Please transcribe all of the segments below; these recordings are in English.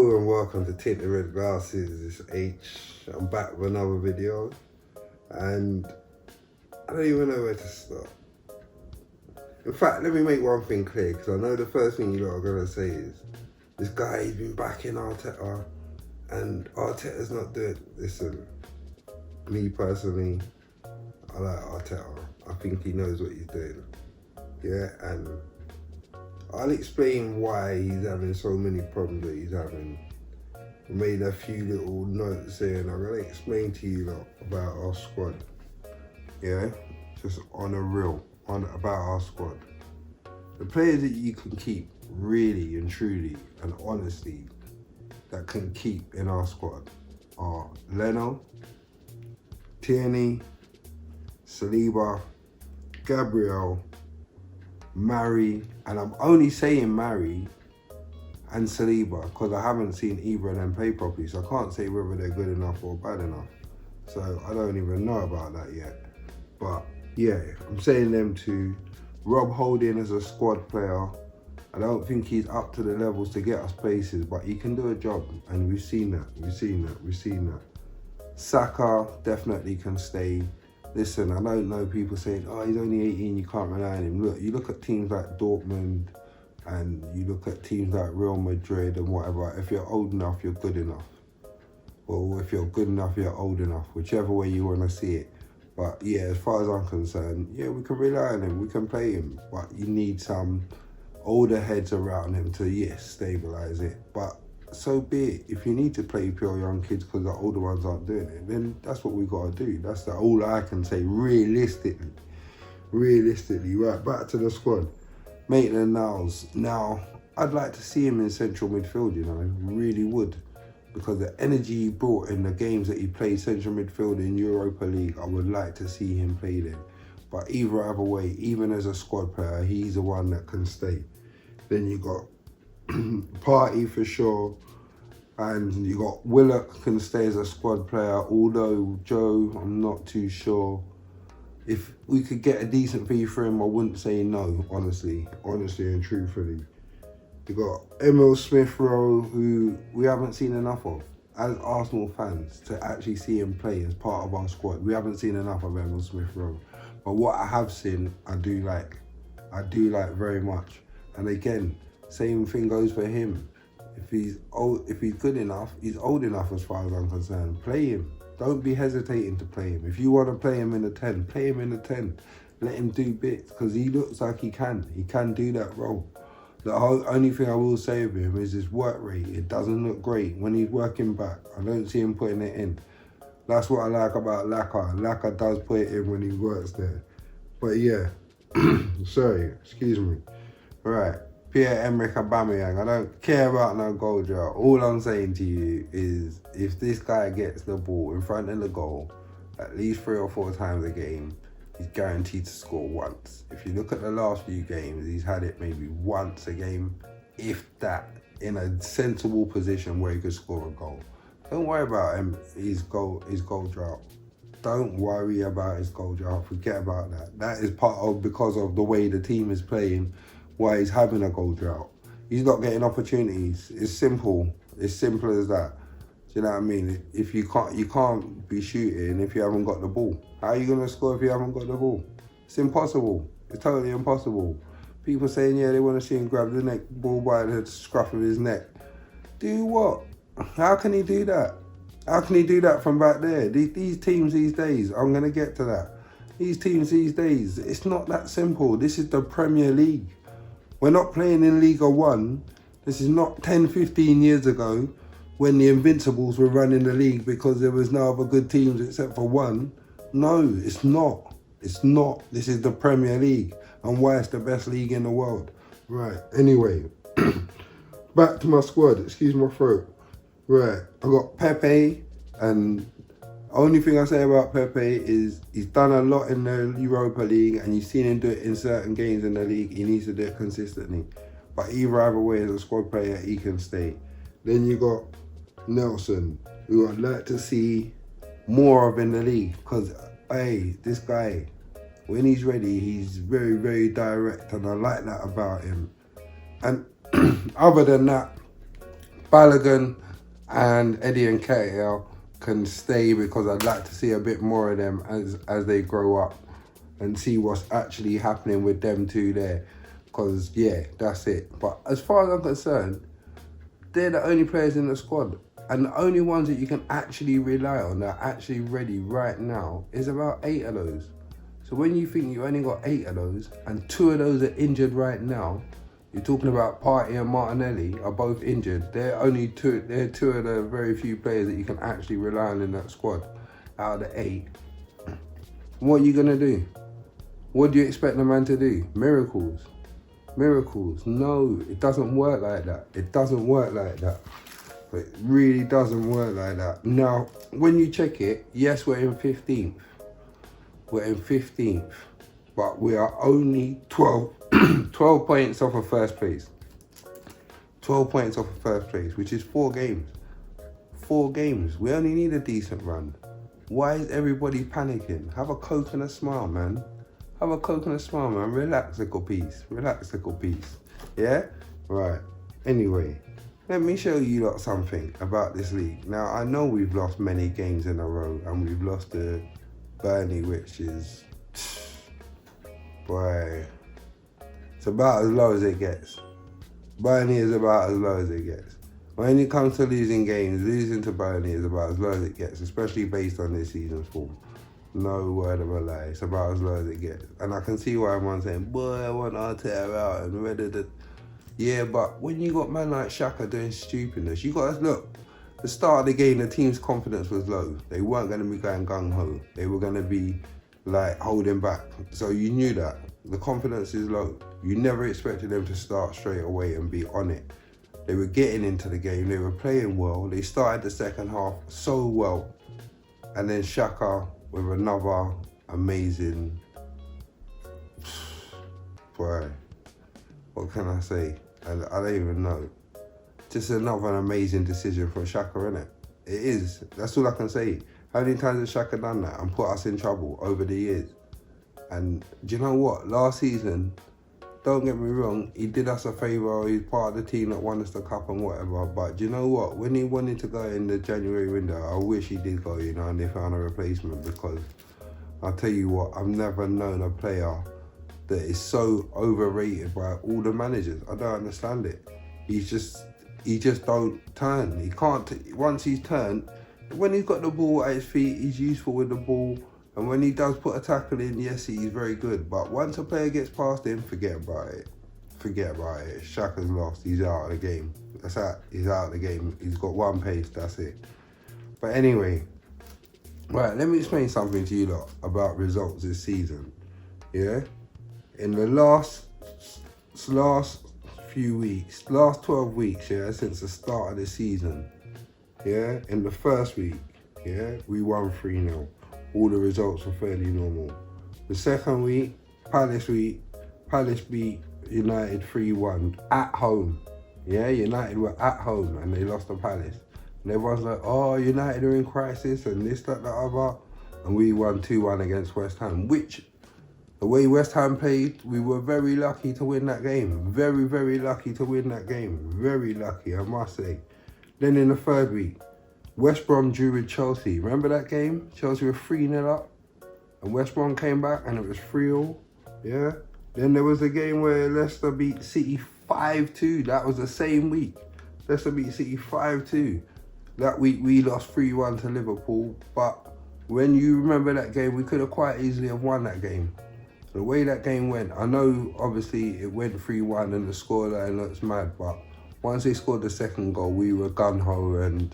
Hello and welcome to Tint the Red Glasses. It's H. I'm back with another video and I don't even know where to start. In fact, let me make one thing clear, because I know the first thing you lot are going to say is this guy, he's been backing Arteta and Arteta's not doing. Listen, me personally, I like Arteta. I think he knows what he's doing. Yeah, and I'll explain why he's having so many problems that he's having. I made a few little notes here and I'm going to explain to you lot about our squad. Yeah, just on a real, about our squad. The players that you can keep really and truly and honestly that can keep in our squad are Leno, Tierney, Saliba, Gabriel, Mari, and I'm only saying Mari and Saliba because I haven't seen either of them play properly, so I can't say whether they're good enough or bad enough. So I don't even know about that yet. But yeah, I'm saying them two. Rob Holding as a squad player, I don't think he's up to the levels to get us places, but he can do a job, and we've seen that. Saka definitely can stay. Listen, I don't know people saying, oh, he's only 18, you can't rely on him. Look, you look at teams like Dortmund and you look at teams like Real Madrid and whatever. If you're old enough, you're good enough. Or if you're good enough, you're old enough, whichever way you want to see it. But yeah, as far as I'm concerned, yeah, we can rely on him, we can play him. But you need some older heads around him to, yes, stabilise it. But so be it. If you need to play pure young kids because the older ones aren't doing it, then that's what we got to do. That's all I can say realistically. Right, back to the squad. Maitland-Niles. Now, I'd like to see him in central midfield, you know, really would. Because the energy he brought in the games that he played central midfield in Europa League, I would like to see him play there. But either other way, even as a squad player, he's the one that can stay. Then you got Party for sure, and you got Willock can stay as a squad player, although Joe, I'm not too sure. If we could get a decent fee for him, I wouldn't say no, honestly and truthfully. You got Emil Smith-Rowe, who we haven't seen enough of as Arsenal fans to actually see him play as part of our squad. We haven't seen enough of Emil Smith-Rowe, but what I have seen, I do like very much. And again, same thing goes for him. If he's good enough, he's old enough as far as I'm concerned. Play him. Don't be hesitating to play him. If you want to play him in the 10, play him in the 10. Let him do bits because he looks like he can. He can do that role. The only thing I will say of him is his work rate. It doesn't look great when he's working back. I don't see him putting it in. That's what I like about Laka. Laka does put it in when he works there. But yeah, sorry, excuse me. Right. Pierre-Emerick Aubameyang, I don't care about no goal drought. All I'm saying to you is if this guy gets the ball in front of the goal at least 3 or 4 times a game, he's guaranteed to score once. If you look at the last few games, he's had it maybe once a game, if that, in a sensible position where he could score a goal. Don't worry about his goal drought. Don't worry about his goal drought. Forget about that. That is because of the way the team is playing, why he's having a goal drought. He's not getting opportunities. It's simple. It's simple as that. Do you know what I mean? If you can't be shooting if you haven't got the ball. How are you gonna score if you haven't got the ball? It's impossible. It's totally impossible. People saying, yeah, they want to see him grab the ball by the scruff of his neck. Do what? How can he do that? How can he do that from back there? These teams these days, I'm gonna get to that. These teams these days, it's not that simple. This is the Premier League. We're not playing in Liga 1. This is not 10, 15 years ago when the Invincibles were running the league because there was no other good teams except for one. No, it's not. It's not. This is the Premier League and why it's the best league in the world. Right, anyway, back to my squad. Excuse my throat. Right, I got Pepe, and only thing I say about Pepe is he's done a lot in the Europa League and you've seen him do it in certain games in the league. He needs to do it consistently. But either way, as a squad player, he can stay. Then you got Nelson, who I'd like to see more of in the league because, hey, this guy, when he's ready, he's very, very direct and I like that about him. And other than that, Balogun and Eddie and Nketiah can stay because I'd like to see a bit more of them as they grow up and see what's actually happening with them two there. Because, yeah, that's it. But as far as I'm concerned, they're the only players in the squad. And the only ones that you can actually rely on that are actually ready right now is about 8 of those. So when you think you only got 8 of those and 2 of those are injured right now, you're talking about Partey and Martinelli are both injured. They're two of the very few players that you can actually rely on in that squad out of the 8. What are you going to do? What do you expect the man to do? Miracles. Miracles. No, it doesn't work like that. It doesn't work like that. It really doesn't work like that. Now, when you check it, yes, we're in 15th. We're in 15th. But we are only 12 points off of first place. 12 points off of first place, which is 4 games. 4 games. We only need a decent run. Why is everybody panicking? Have a Coke and a smile, man. Have a Coke and a smile, man. Relax, little piece. Relax, little piece. Yeah? Right. Anyway, let me show you lot something about this league. Now, I know we've lost many games in a row, and we've lost to Burnley, which is... Boy, it's about as low as it gets. Burnley is about as low as it gets. When it comes to losing games, losing to Burnley is about as low as it gets, especially based on this season's form. No word of a lie, it's about as low as it gets. And I can see why everyone's saying, boy, I want Arteta out and ready to... Yeah, but when you got man like Xhaka doing stupidness, you got to look. The start of the game, the team's confidence was low. They weren't going to be going gung-ho. They were going to be like holding back. So you knew that. The confidence is low. You never expected them to start straight away and be on it. They were getting into the game. They were playing well. They started the second half so well. And then Xhaka with another amazing... Boy, what can I say? I don't even know. Just another amazing decision from Xhaka, innit? It is. That's all I can say. How many times has Xhaka done that and put us in trouble over the years? And do you know what? Last season, don't get me wrong, he did us a favour. He's part of the team that won us the cup and whatever. But do you know what? When he wanted to go in the January window, I wish he did go, you know, and they found a replacement, because I'll tell you what, I've never known a player that is so overrated by all the managers. I don't understand it. He just don't turn. He can't, once he's turned, when he's got the ball at his feet, he's useful with the ball. And when he does put a tackle in, yes, he's very good. But once a player gets past him, forget about it. Forget about it. Xhaka's lost. He's out of the game. That's it. He's out of the game. He's got one pace. That's it. But anyway, right, let me explain something to you lot about results this season. Yeah? In the last few weeks, last 12 weeks, yeah, since the start of the season, yeah, in the first week, yeah, we won 3-0. All the results were fairly normal. The second week, Palace beat United 3-1 at home. Yeah, United were at home and they lost to Palace. And everyone's like, oh, United are in crisis and this, that, that, other. And we won 2-1 against West Ham, which, the way West Ham played, we were very lucky to win that game. Very, very lucky to win that game. Very lucky, I must say. Then in the third week, West Brom drew with Chelsea. Remember that game? Chelsea were 3-0 up. And West Brom came back and it was 3-0. Yeah? Then there was a game where Leicester beat City 5-2. That was the same week. Leicester beat City 5-2. That week we lost 3-1 to Liverpool. But when you remember that game, we could have quite easily have won that game. The way that game went, I know obviously it went 3-1 and the scoreline looks mad, but once they scored the second goal, we were gung-ho, and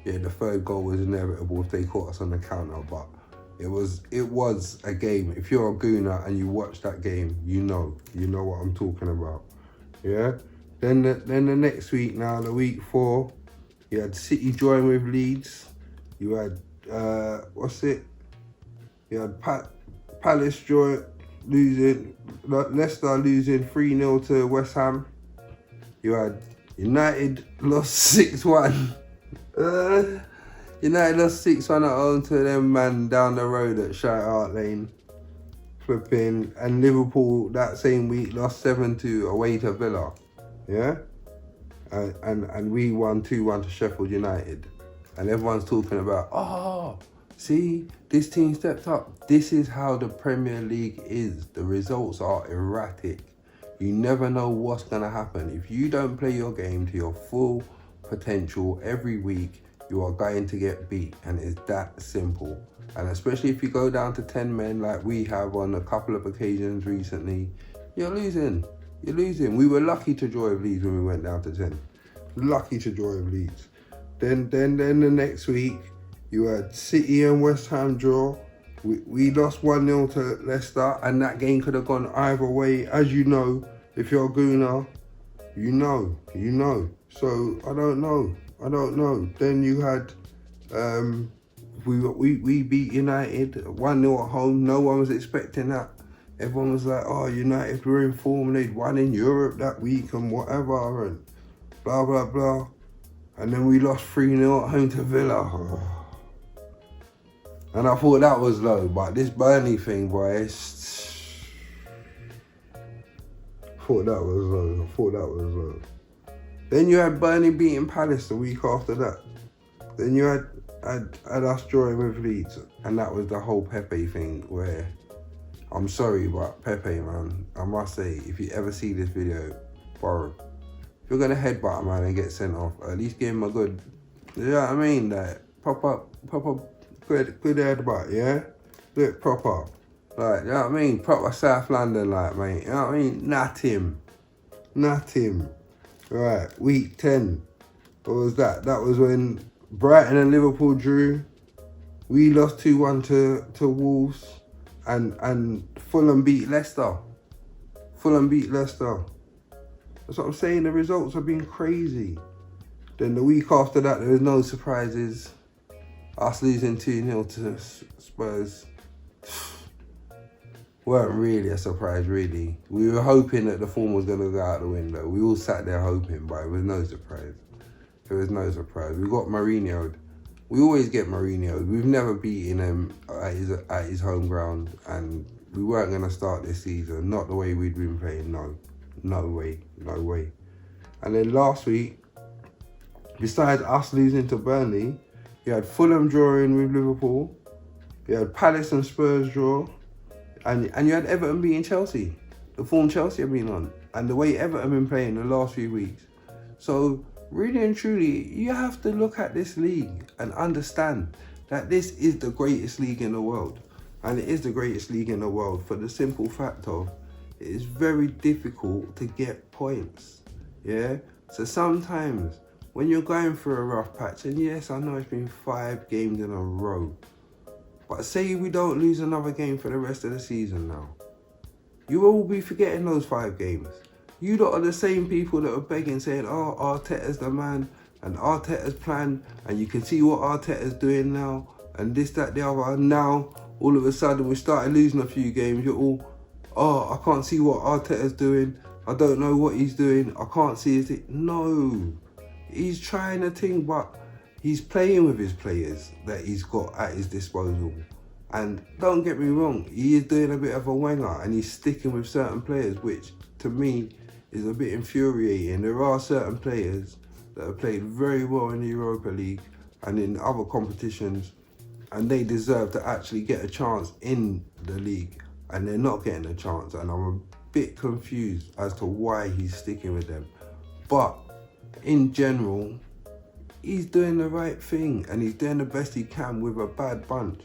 yeah, the third goal was inevitable if they caught us on the counter. But it was a game. If you're a gooner and you watch that game, you know what I'm talking about. Yeah. Then the next week, now the week 4, you had City drawing with Leeds. You had You had Palace Leicester losing 3-0 to West Ham. You had United lost 6-1. United lost 6-1 at home to them man down the road at Shite Hart Lane. Flipping. And Liverpool that same week lost 7-2 away to Villa. Yeah? and we won 2-1 to Sheffield United, and everyone's talking about, oh, see, this team stepped up. This is how the Premier League is. The results are erratic. You never know what's going to happen. If you don't play your game to your full potential every week, you are going to get beat, and it's that simple. And especially if you go down to 10 men like we have on a couple of occasions recently, you're losing. You're losing. We were lucky to draw with Leeds when we went down to 10. Lucky to draw with Leeds. Then the next week, you had City and West Ham draw. We lost 1-0 to Leicester, and that game could have gone either way. As you know, if you're a Gooner, you know. So I don't know. Then you had we beat United 1-0 at home. No one was expecting that. Everyone was like, oh, United were in form, they'd won in Europe that week and whatever, and blah blah blah. And then we lost 3-0 at home to Villa. And I thought that was low, but this Burnley thing, boy, I thought that was low. Then you had Burnley beating Palace the week after that. Then you had us drawing with Leeds, and that was the whole Pepe thing where, I'm sorry, but Pepe, man, I must say, if you ever see this video, bro, if you're going to headbutt a man and get sent off, at least give him a good, you know what I mean? Like, proper, good headbutt, yeah? Look, proper. Like, you know what I mean? Proper South London, like, mate, you know what I mean? Nut him. Right, week 10. What was that? That was when Brighton and Liverpool drew. We lost 2-1 to Wolves. And Fulham beat Leicester. That's what I'm saying. The results have been crazy. Then the week after that, there was no surprises. Us losing 2-0 to Spurs weren't really a surprise, really. We were hoping that the form was going to go out the window. We all sat there hoping, but it was no surprise. We got Mourinho'd. We always get Mourinho'd. We've never beaten him at his home ground, and we weren't going to start this season. Not the way we'd been playing, no way. And then last week, besides us losing to Burnley, you had Fulham drawing with Liverpool, you had Palace and Spurs draw, and you had Everton beating Chelsea. The form Chelsea have been on, and the way Everton have been playing the last few weeks. So really and truly, you have to look at this league and understand that this is the greatest league in the world. And it is the greatest league in the world for the simple fact of it is very difficult to get points. Yeah? So sometimes when you're going through a rough patch, and yes, I know it's been 5 games in a row, but say we don't lose another game for the rest of the season now, you will be forgetting those 5 games. You lot are the same people that are begging, saying, oh, Arteta's the man, and Arteta's plan, and you can see what Arteta's doing now, and this, that, the other. And now, all of a sudden, we started losing a few games. You're all, oh, I can't see what Arteta's doing. I don't know what he's doing. I can't see his thing. No, he's trying a thing, but he's playing with his players that he's got at his disposal. And don't get me wrong, he is doing a bit of a winger, and he's sticking with certain players, which, to me, is a bit infuriating. There are certain players that have played very well in the Europa League and in other competitions, and they deserve to actually get a chance in the league, and they're not getting a chance, and I'm a bit confused as to why he's sticking with them. But in general, he's doing the right thing, and he's doing the best he can with a bad bunch,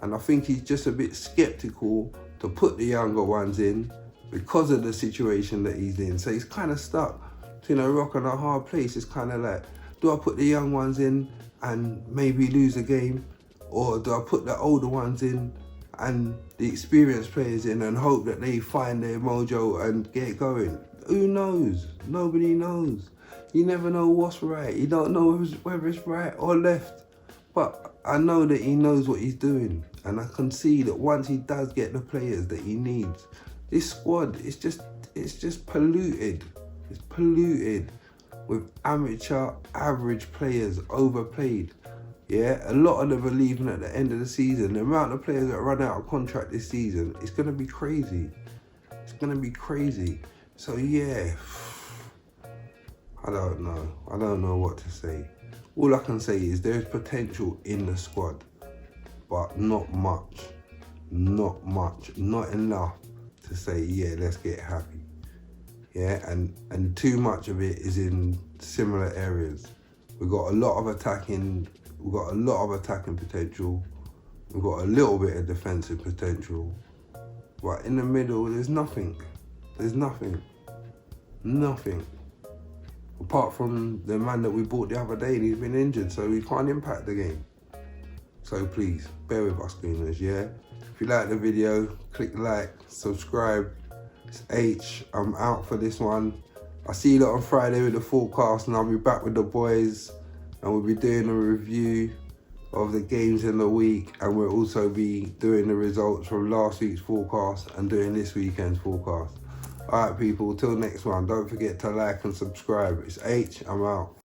and I think he's just a bit sceptical to put the younger ones in because of the situation that he's in. So he's kind of stuck between a rock and a hard place. It's kind of like, do I put the young ones in and maybe lose a game? Or do I put the older ones in and the experienced players in and hope that they find their mojo and get going? Who knows? Nobody knows. You never know what's right. You don't know whether it's right or left. But I know that he knows what he's doing. And I can see that once he does get the players that he needs, this squad is just polluted. It's polluted with amateur, average players, overpaid. Yeah, a lot of them are leaving at the end of the season. The amount of players that run out of contract this season, it's going to be crazy. It's going to be crazy. So yeah, I don't know. I don't know what to say. All I can say is there's potential in the squad, but not much. Not much. Not enough to say, yeah, let's get happy. Yeah, and too much of it is in similar areas. We've got a lot of attacking potential. We've got a little bit of defensive potential. But in the middle, there's nothing. There's nothing. Nothing. Apart from the man that we bought the other day, and he's been injured, so he can't impact the game. So please, bear with us, Greeners, yeah? If you like the video, click like, subscribe. It's H, I'm out for this one. I'll see you lot on Friday with the forecast, and I'll be back with the boys, and we'll be doing a review of the games in the week, and we'll also be doing the results from last week's forecast and doing this weekend's forecast. Alright people, till next one, don't forget to like and subscribe. It's H, I'm out.